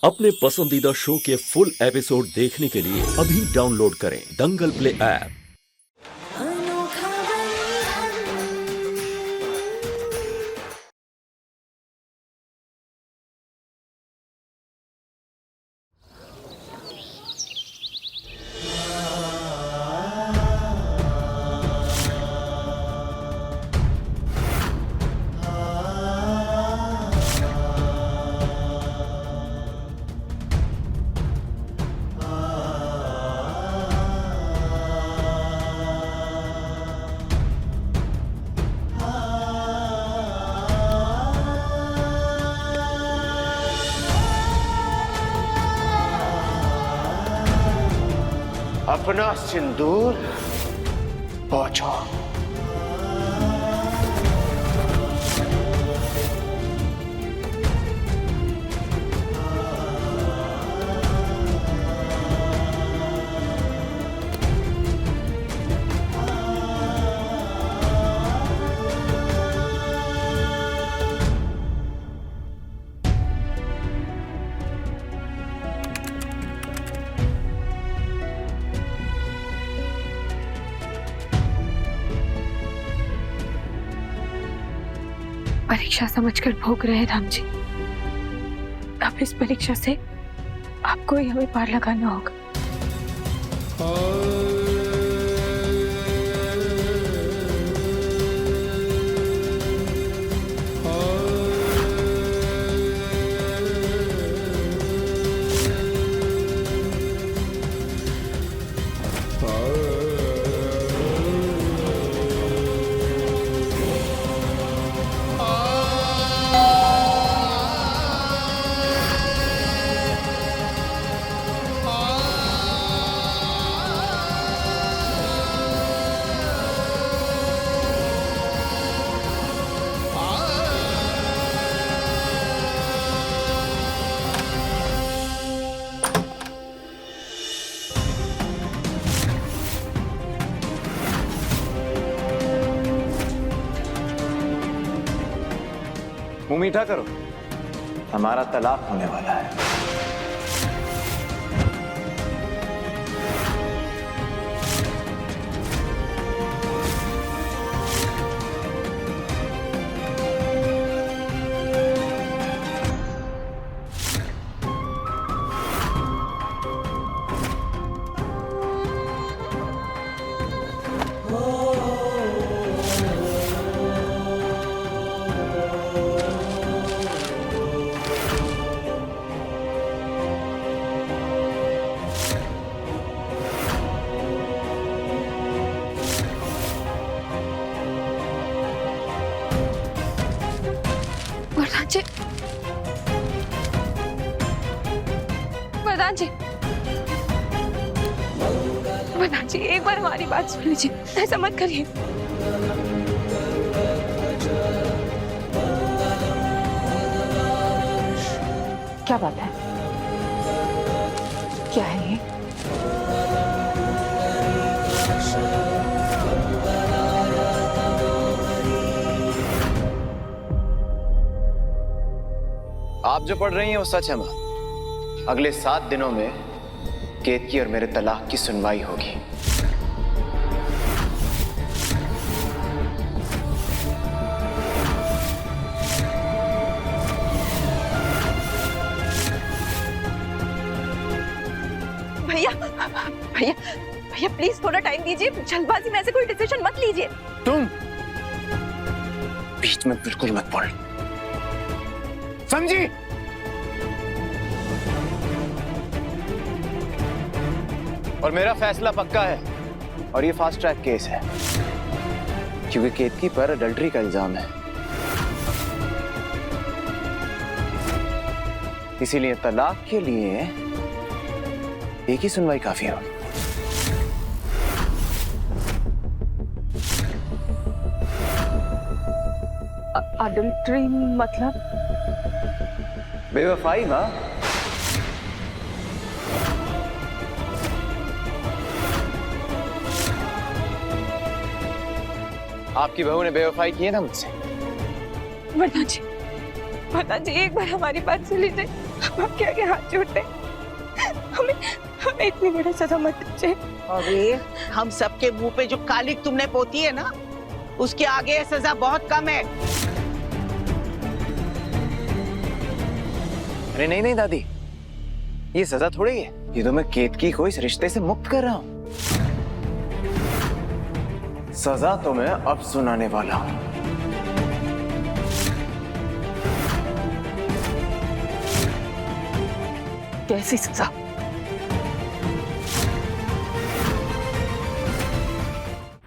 अपने पसंदीदा शो के फुल एपिसोड देखने के लिए अभी डाउनलोड करें दंगल प्ले ऐप। अपना सिंदूर पहुंचो। परीक्षा समझकर भोग रहे राम जी। अब इस परीक्षा से आपको ही हमें पार लगाना होगा। मुंह मीठा करो, हमारा तलाक होने वाला है। वरदान जी, वरदान जी, एक बार हमारी बात सुन लीजिए, ऐसा मत करिए। क्या बात है? क्या है ये? आप जो पढ़ रही हैं वो सच है मां। अगले 7 दिनों में केतकी और मेरे तलाक की सुनवाई होगी। भैया भैया भैया, प्लीज थोड़ा टाइम दीजिए। जल्दबाजी में ऐसे कोई डिसीजन मत लीजिए। तुम बीच में बिल्कुल मत बोल, समझी? और मेरा फैसला पक्का है और ये फास्ट ट्रैक केस है, क्योंकि केतकी पर अडल्ट्री का इल्जाम है। इसीलिए तलाक के लिए एक ही सुनवाई काफी होगी। अडल्ट्री मतलब? बेवफाई मां। आपकी बहू ने बेवफाई की है ना मुझसे। वरदान जी, एक बार हमारी बात सुन लीजिए। आप आपके आगे हाथ जोड़ते हमें हमें इतनी बड़ी सजा मत दीजिए। अरे हम सबके मुंह पे जो कालिक तुमने पोती है ना, उसके आगे ये सजा बहुत कम है। अरे नहीं नहीं दादी, ये सजा थोड़ी है, ये तो मैं केतकी को इस रिश्ते से मुक्त कर रहा हूं। सजा तो मैं अब सुनाने वाला हूं। कैसी सजा?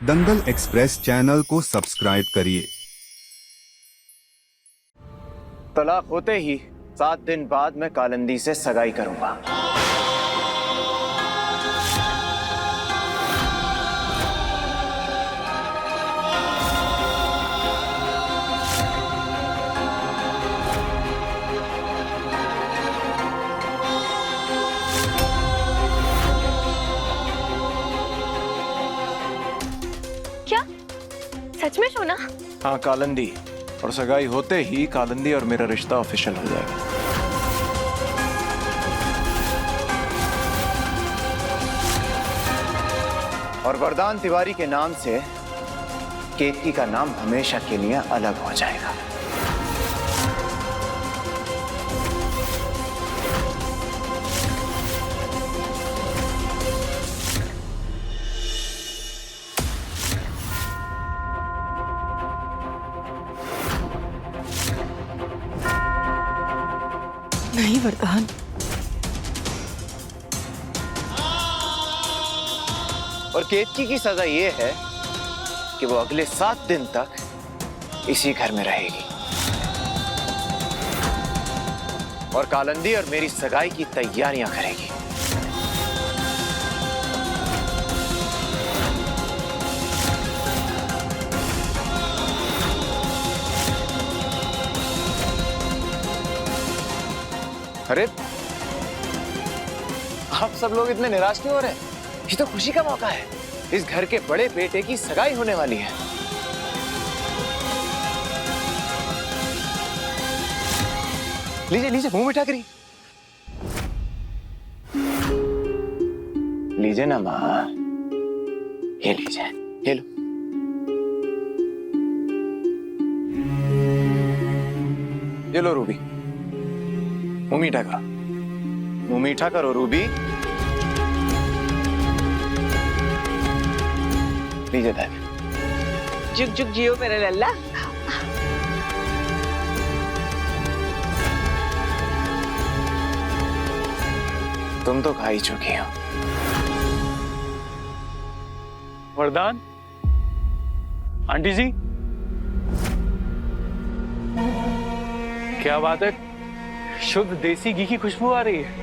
दंगल एक्सप्रेस चैनल को सब्सक्राइब करिए। तलाक होते ही 7 दिन बाद मैं कालिंदी से सगाई करूंगा। क्या सच में सोना? हाँ कालिंदी, और सगाई होते ही कालिंदी और मेरा रिश्ता ऑफिशियल हो जाएगा। और वरदान तिवारी के नाम से केतकी का नाम हमेशा के लिए अलग हो जाएगा। नहीं वरदान, और केतकी की सजा ये है कि वो अगले 7 दिन तक इसी घर में रहेगी और कालिंदी और मेरी सगाई की तैयारियां करेगी। अरे आप सब लोग इतने निराश क्यों हो रहे हैं? ये तो खुशी का मौका है। इस घर के बड़े बेटे की सगाई होने वाली है। लीजिए लीजिए, मुंह मीठा करिए। लीजिए ना माँ, ये लीजिए, ये लो। ये लो रूबी, मुंह मीठा करो, मुंह मीठा करो रूबी। लीजिए दादी। जुग जुग जियो मेरे लल्ला। तुम तो खा ही चुकी हो। वरदान, आंटी जी, क्या बात है, शुद्ध देसी घी की खुशबू आ रही है।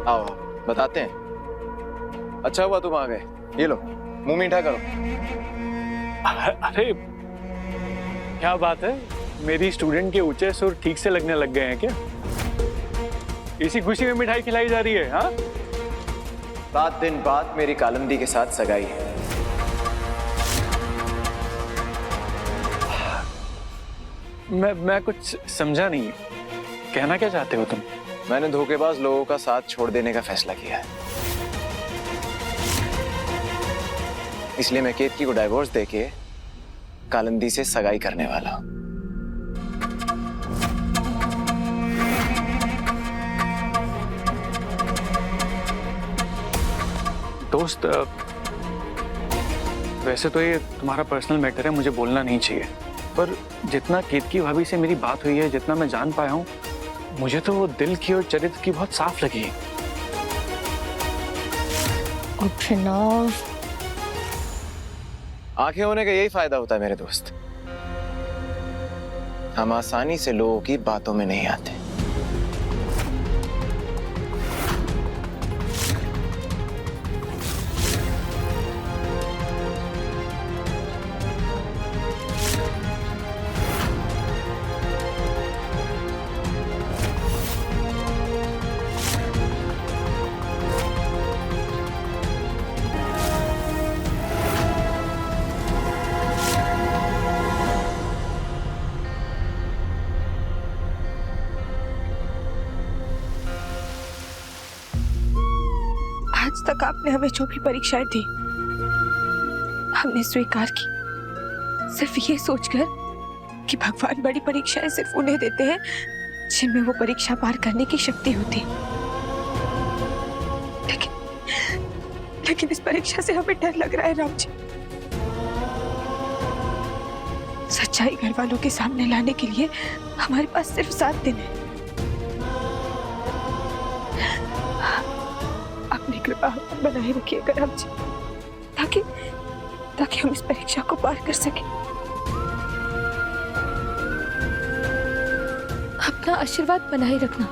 आओ बताते हैं। अच्छा हुआ तुम आ गए। ये लो, मुंह मीठा करो। अरे क्या बात है, मेरी स्टूडेंट के ऊंचे सुर ठीक से लगने लग गए हैं क्या? इसी खुशी में मिठाई खिलाई जा रही है? हाँ, 7 दिन बाद मेरी कालिंदी के साथ सगाई है। मैं कुछ समझा नहीं, कहना क्या चाहते हो तुम? मैंने धोखेबाज लोगों का साथ छोड़ देने का फैसला किया है, इसलिए मैं केतकी को डाइवोर्स देके कालिंदी से सगाई करने वाला हूं। दोस्त, वैसे तो ये तुम्हारा पर्सनल मैटर है, मुझे बोलना नहीं चाहिए, पर जितना केतकी भाभी से मेरी बात हुई है, जितना मैं जान पाया हूँ, मुझे तो वो दिल की और चरित्र की बहुत साफ लगी है। आंखें होने का यही फायदा होता है मेरे दोस्त, हम आसानी से लोगों की बातों में नहीं आते। आज तक आपने हमें जो भी परीक्षाएं दी हमने स्वीकार की, सिर्फ ये सोचकर कि भगवान बड़ी परीक्षाएं सिर्फ उन्हें देते हैं जिनमें वो परीक्षा पार करने की शक्ति होती। लेकिन इस परीक्षा से हमें डर लग रहा है राम जी। सच्चाई घर वालों के सामने लाने के लिए हमारे पास सिर्फ 7 दिन है। अपनी कृपा हम पर बनाए रखिएगा राम जी, ताकि हम इस परीक्षा को पार कर सकें। अपना आशीर्वाद बनाए रखना।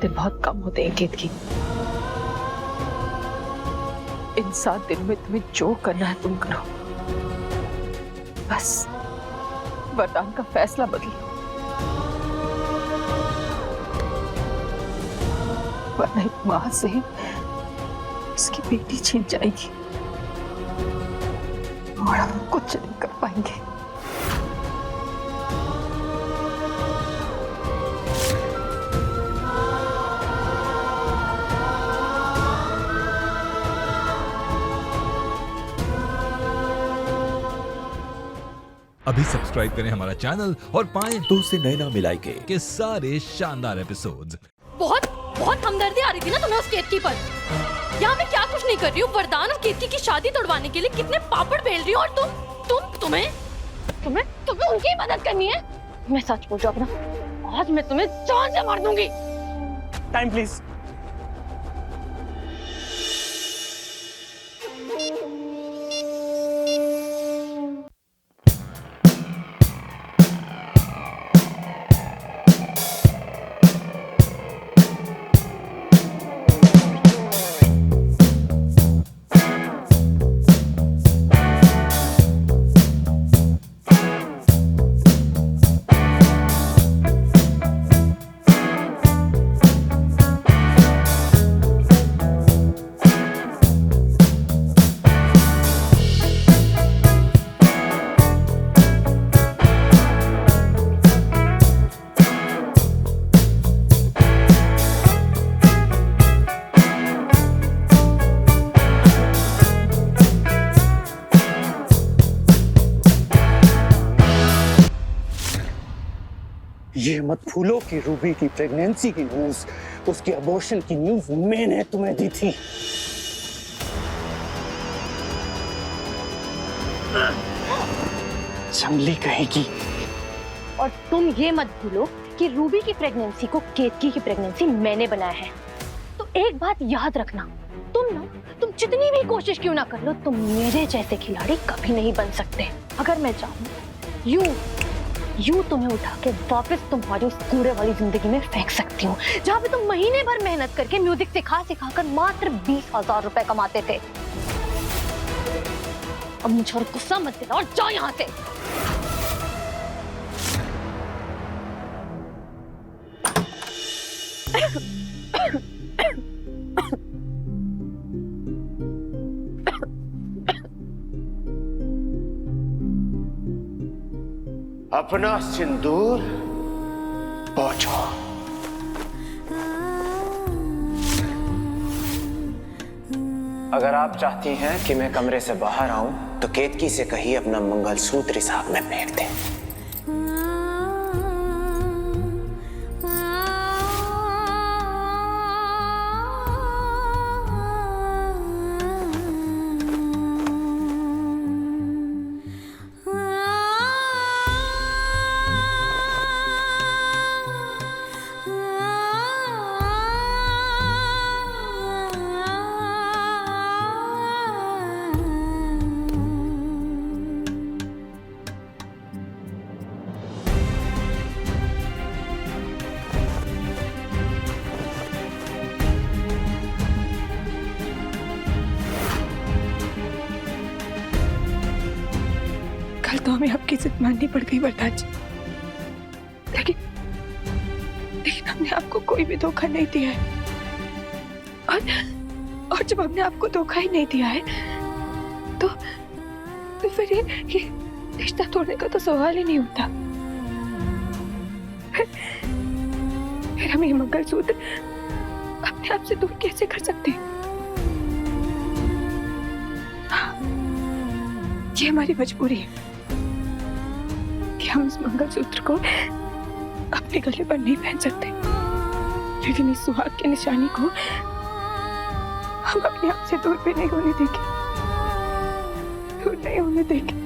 दिन बहुत कम होते हैं केतकी। इन 7 दिन में तुम्हें जो करना है तुम करो, बस वरदान का फैसला बदलो, वरना एक मां से उसकी बेटी छीन जाएगी और हम कुछ नहीं कर पाएंगे। अभी सब्सक्राइब करें हमारा चैनल और पाएं तो से नैना मिलाई के सारे शानदार एपिसोड्स। बहुत हमदर्दी आ रही थी ना तुम्हें उस केतकी पर। यहाँ मैं क्या कुछ नहीं कर रही हूँ, वरदान और केतकी की शादी तोड़वाने के लिए कितने पापड़ बेल रही हो, और तुम्हें उनकी मदद करनी है। मैं सच बोल रहा हूँ अपना, आज मैं तुम्हें जान से मार दूंगी। Time please. ये मत भूलो कि रूबी की प्रेगनेंसी की न्यूज, उसके अबॉर्शन की न्यूज मैंने तुम्हें दी थी। जंगली कहेगी। और तुम ये मत भूलो कि रूबी की प्रेगनेंसी को केतकी की प्रेगनेंसी मैंने बनाया है। तो एक बात याद रखना, तुम जितनी भी कोशिश क्यों ना कर लो, तुम मेरे जैसे खिलाड़ी कभी नहीं बन सकते। अगर मैं चाहूँ यूं तुम्हें उठा के वापस तुम्हारी उस कूड़े वाली जिंदगी में फेंक सकती हूँ, जहाँ पे तुम महीने भर मेहनत करके म्यूजिक सिखाकर मात्र 20,000 रुपए कमाते थे। अब मुझे और गुस्सा मत दिलाओ और जाओ यहाँ से। अपना सिंदूर पहुंचो। अगर आप चाहती हैं कि मैं कमरे से बाहर आऊं, तो केतकी से कहिए अपना मंगलसूत्र इस आग में फेंक दे। कल तो हमें आपकी जिद माननी पड़ गई वरदान जी, लेकिन हमने हमने आपको कोई भी धोखा नहीं दिया है। और जब हमने आपको धोखा ही नहीं दिया है तो फिर ये रिश्ता तोड़ने का तो सवाल ही नहीं उठता। फिर हम ये मंगलसूत्र अपने आप से दूर कैसे कर सकते हैं? ये हमारी मजबूरी है कि हम इस मंगलसूत्र को अपने गले पर नहीं पहन सकते, लेकिन इस सुहाग की निशानी को हम अपने आप से दूर भी नहीं होने देंगे, दूर नहीं होने देंगे।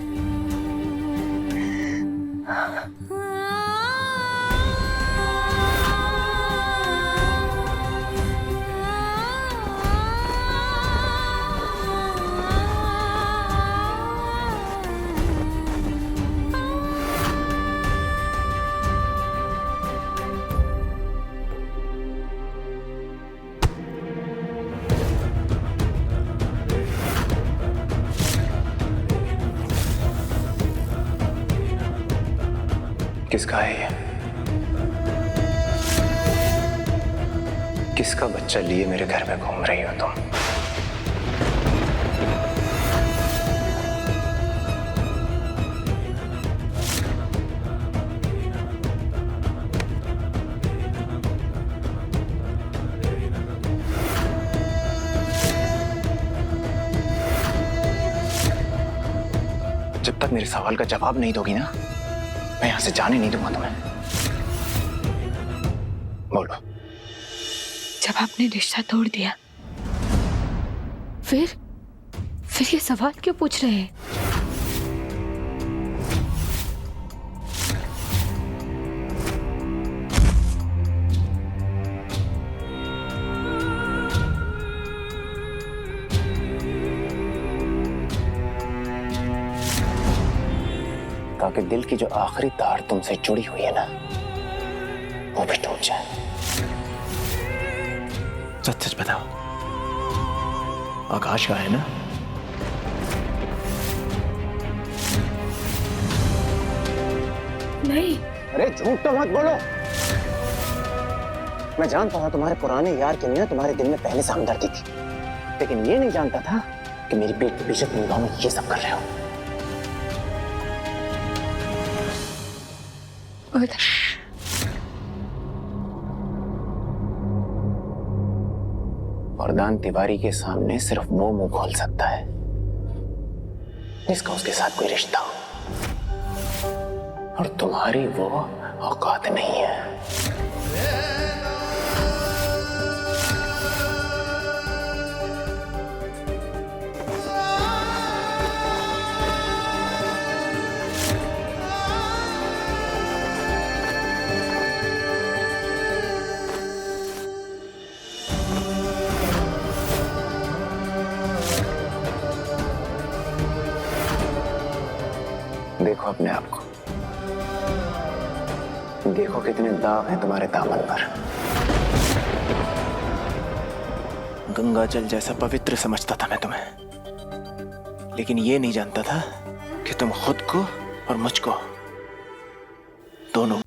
किसका है ये? किसका बच्चा लिए मेरे घर में घूम रही हो तुम? जब तक मेरे सवाल का जवाब नहीं दोगी ना, मैं यहां से जाने नहीं दूंगा तुम्हें। बोलो। जब आपने रिश्ता तोड़ दिया, फिर ये सवाल क्यों पूछ रहे हैं? ताकि दिल की जो आखिरी तार तुमसे जुड़ी हुई है ना, वो भी टूट जाए। सच सच बताओ, आकाश का है ना? नहीं। अरे झूठ तो मत बोलो। मैं जानता था तुम्हारे पुराने यार के लिए तुम्हारे दिल में पहले से हमदर्दी थी, लेकिन ये नहीं जानता था कि मेरी बेटी पीछे तुम गाँव में ये सब कर रहे हो। वरदान तिवारी के सामने सिर्फ वो मुंह खोल सकता है जिसका उसके साथ कोई रिश्ता हो, और तुम्हारी वो औकात नहीं है। देखो अपने आप को, देखो कितने दाग हैं तुम्हारे दामन पर। गंगा जल जैसा पवित्र समझता था मैं तुम्हें, लेकिन ये नहीं जानता था कि तुम खुद को और मुझको दोनों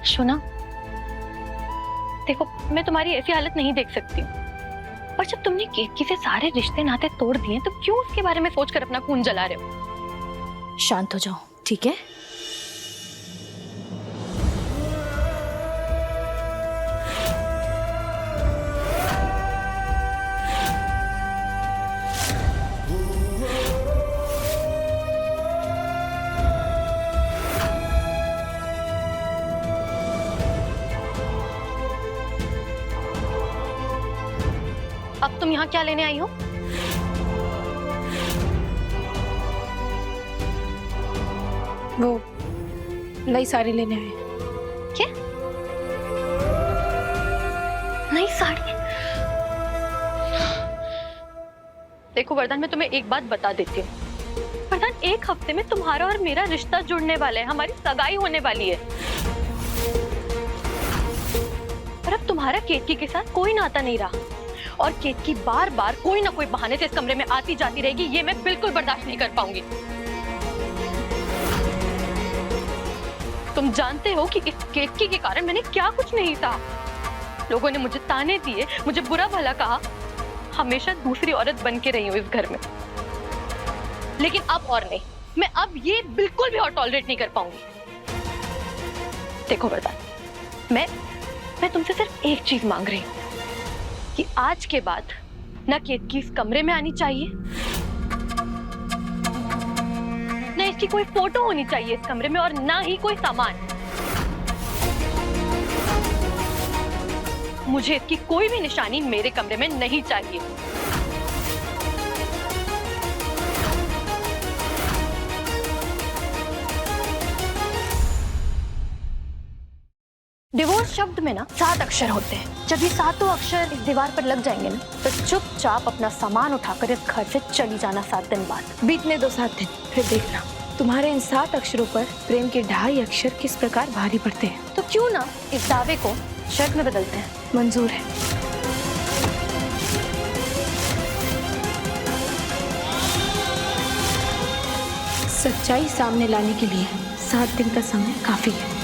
सुना, देखो मैं तुम्हारी ऐसी हालत नहीं देख सकती, और जब तुमने केतकी से सारे रिश्ते नाते तोड़ दिए तो क्यों उसके बारे में सोचकर अपना खून जला रहे हो? शांत हो जाओ, ठीक है? अब तुम यहाँ क्या लेने आई हो? वो नई साड़ी लेने आए हैं। क्या? नई साड़ी? देखो वरदान, मैं तुम्हें एक बात बता देती हूँ। वरदान, एक हफ्ते में तुम्हारा और मेरा रिश्ता जुड़ने वाला है, हमारी सगाई होने वाली है। और अब तुम्हारा केतकी के साथ कोई नाता नहीं रहा, और केतकी बार बार कोई ना कोई बहाने से इस कमरे में आती जाती रहेगी, ये मैं बिल्कुल बर्दाश्त नहीं कर पाऊंगी। तुम जानते हो कि इस केतकी के कारण मैंने क्या कुछ नहीं था। लोगों ने मुझे ताने दिए, मुझे बुरा भला कहा, हमेशा दूसरी औरत बन के रही हूं इस घर में। लेकिन अब और नहीं, मैं अब ये बिल्कुल भी और टॉलरेट नहीं कर पाऊंगी। देखो वरदान, मैं तुमसे सिर्फ एक चीज मांग रही हूं कि आज के बाद ना केतकी इस कमरे में आनी चाहिए, ना इसकी कोई फोटो होनी चाहिए इस कमरे में, और ना ही कोई सामान। मुझे इसकी कोई भी निशानी मेरे कमरे में नहीं चाहिए। डिवोर्स शब्द में ना 7 अक्षर होते हैं। जब ये 7 अक्षर इस दीवार पर लग जाएंगे ना, तो चुपचाप अपना सामान उठाकर इस घर से चली जाना 7 दिन बाद। बीतने दो 7 दिन, फिर देखना तुम्हारे इन 7 अक्षरों पर प्रेम के 2.5 अक्षर किस प्रकार भारी पड़ते हैं। तो क्यों ना इस दावे को शर्त में बदलते हैं? मंजूर है। सच्चाई सामने लाने के लिए 7 दिन का समय काफी है।